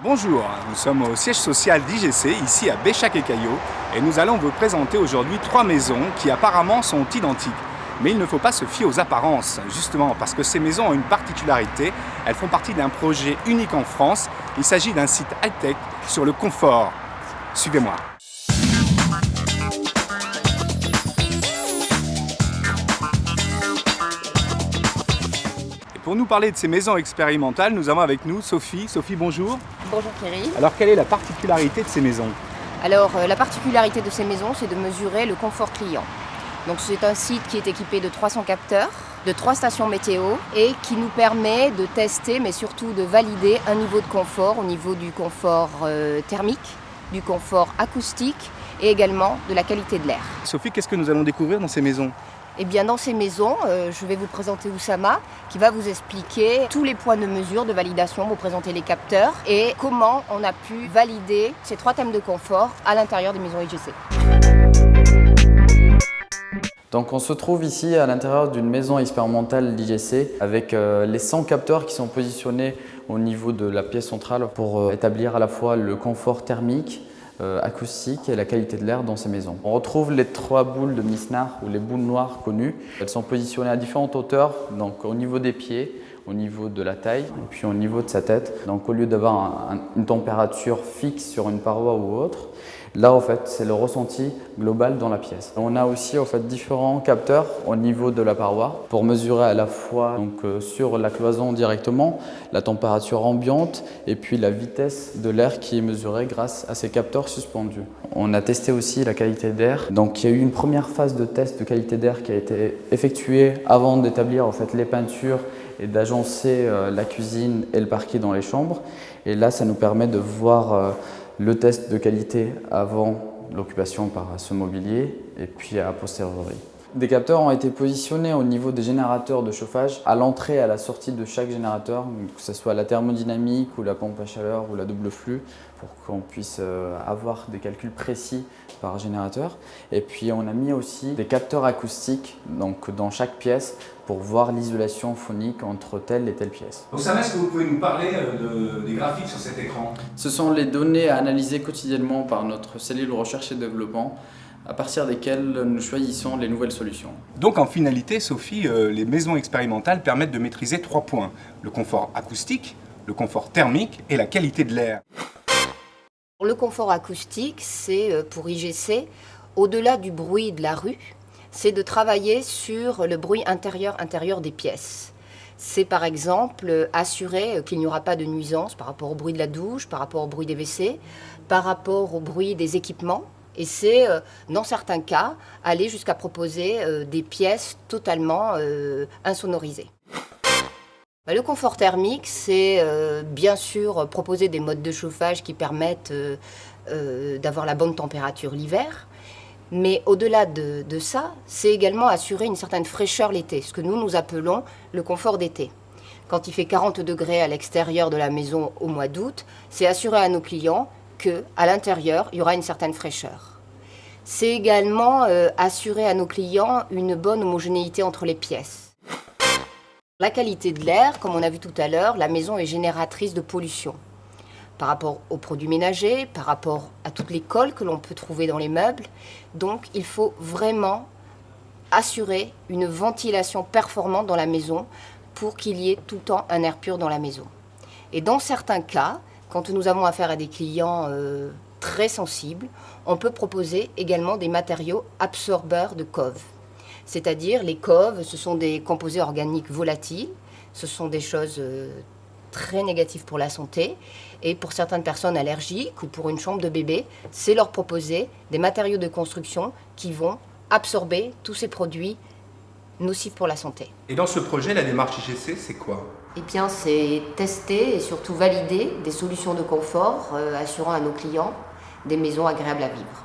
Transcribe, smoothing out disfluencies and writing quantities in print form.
Bonjour, nous sommes au siège social d'IGC, ici à Béchac et Caillaux, et nous allons vous présenter aujourd'hui 3 maisons qui apparemment sont identiques. Mais il ne faut pas se fier aux apparences, justement parce que ces maisons ont une particularité, elles font partie d'un projet unique en France, il s'agit d'un site high-tech sur le confort. Suivez-moi. Pour nous parler de ces maisons expérimentales, nous avons avec nous Sophie. Sophie, bonjour. Bonjour Thierry. Alors, quelle est la particularité de ces maisons? Alors, la particularité de ces maisons, c'est de mesurer le confort client. Donc, c'est un site qui est équipé de 300 capteurs, de 3 stations météo et qui nous permet de tester, mais surtout de valider un niveau de confort au niveau du confort thermique, du confort acoustique et également de la qualité de l'air. Sophie, qu'est-ce que nous allons découvrir dans ces maisons? Eh bien, dans ces maisons, je vais vous présenter Oussama qui va vous expliquer tous les points de mesure, de validation, vous présenter les capteurs et comment on a pu valider ces 3 thèmes de confort à l'intérieur des maisons IGC. Donc on se trouve ici à l'intérieur d'une maison expérimentale d'IGC avec les 100 capteurs qui sont positionnés au niveau de la pièce centrale pour établir à la fois le confort thermique, acoustique et la qualité de l'air dans ces maisons. On retrouve les 3 boules de Misnar ou les boules noires connues. Elles sont positionnées à différentes hauteurs, donc au niveau des pieds, au niveau de la taille et puis au niveau de sa tête. Donc au lieu d'avoir une température fixe sur une paroi ou autre, là en fait c'est le ressenti global dans la pièce. On a aussi en fait différents capteurs au niveau de la paroi pour mesurer à la fois sur la cloison directement la température ambiante et puis la vitesse de l'air qui est mesurée grâce à ces capteurs suspendus. On a testé aussi la qualité d'air. Donc il y a eu une première phase de test de qualité d'air qui a été effectuée avant d'établir en fait les peintures et d'agencer la cuisine et le parquet dans les chambres. Et là, ça nous permet de voir le test de qualité avant l'occupation par ce mobilier et puis a posteriori. Des capteurs ont été positionnés au niveau des générateurs de chauffage, à l'entrée et à la sortie de chaque générateur, que ce soit la thermodynamique ou la pompe à chaleur ou la double flux, pour qu'on puisse avoir des calculs précis par générateur. Et puis on a mis aussi des capteurs acoustiques donc dans chaque pièce pour voir l'isolation phonique entre telle et telle pièce. Oussama, est-ce que vous pouvez nous parler des graphiques sur cet écran? Ce sont les données à analyser quotidiennement par notre cellule recherche et développement, à partir desquelles nous choisissons les nouvelles solutions. Donc en finalité, Sophie, les maisons expérimentales permettent de maîtriser 3 points. Le confort acoustique, le confort thermique et la qualité de l'air. Le confort acoustique, c'est pour IGC, au-delà du bruit de la rue, c'est de travailler sur le bruit intérieur des pièces. C'est par exemple assurer qu'il n'y aura pas de nuisance par rapport au bruit de la douche, par rapport au bruit des WC, par rapport au bruit des équipements. Et c'est, dans certains cas, aller jusqu'à proposer des pièces totalement insonorisées. Le confort thermique, c'est bien sûr proposer des modes de chauffage qui permettent d'avoir la bonne température l'hiver. Mais au-delà de ça, c'est également assurer une certaine fraîcheur l'été, ce que nous appelons le confort d'été. Quand il fait 40 degrés à l'extérieur de la maison au mois d'août, c'est assurer à nos clients qu'à l'intérieur, il y aura une certaine fraîcheur. C'est également assurer à nos clients une bonne homogénéité entre les pièces. La qualité de l'air, comme on a vu tout à l'heure, la maison est génératrice de pollution. Par rapport aux produits ménagers, par rapport à toutes les colles que l'on peut trouver dans les meubles. Donc, il faut vraiment assurer une ventilation performante dans la maison pour qu'il y ait tout le temps un air pur dans la maison. Et dans certains cas, quand nous avons affaire à des clients très sensibles, on peut proposer également des matériaux absorbeurs de coves. C'est-à-dire, les coves, ce sont des composés organiques volatiles, ce sont des choses très négatives pour la santé. Et pour certaines personnes allergiques ou pour une chambre de bébé, c'est leur proposer des matériaux de construction qui vont absorber tous ces produits nocifs pour la santé. Et dans ce projet, la démarche IGC, c'est quoi? Eh bien, c'est tester et surtout valider des solutions de confort assurant à nos clients des maisons agréables à vivre.